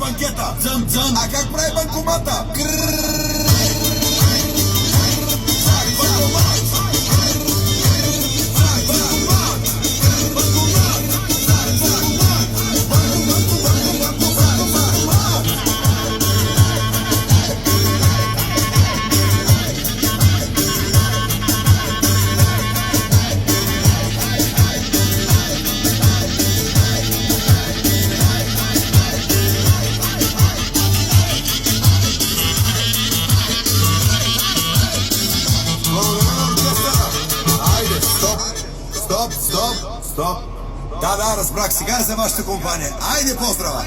банкета. Дзъм, дзъм. А как прави банкомата? Стоп! Да, разбрах. Сега е за вашата компания. Айде, поздрава!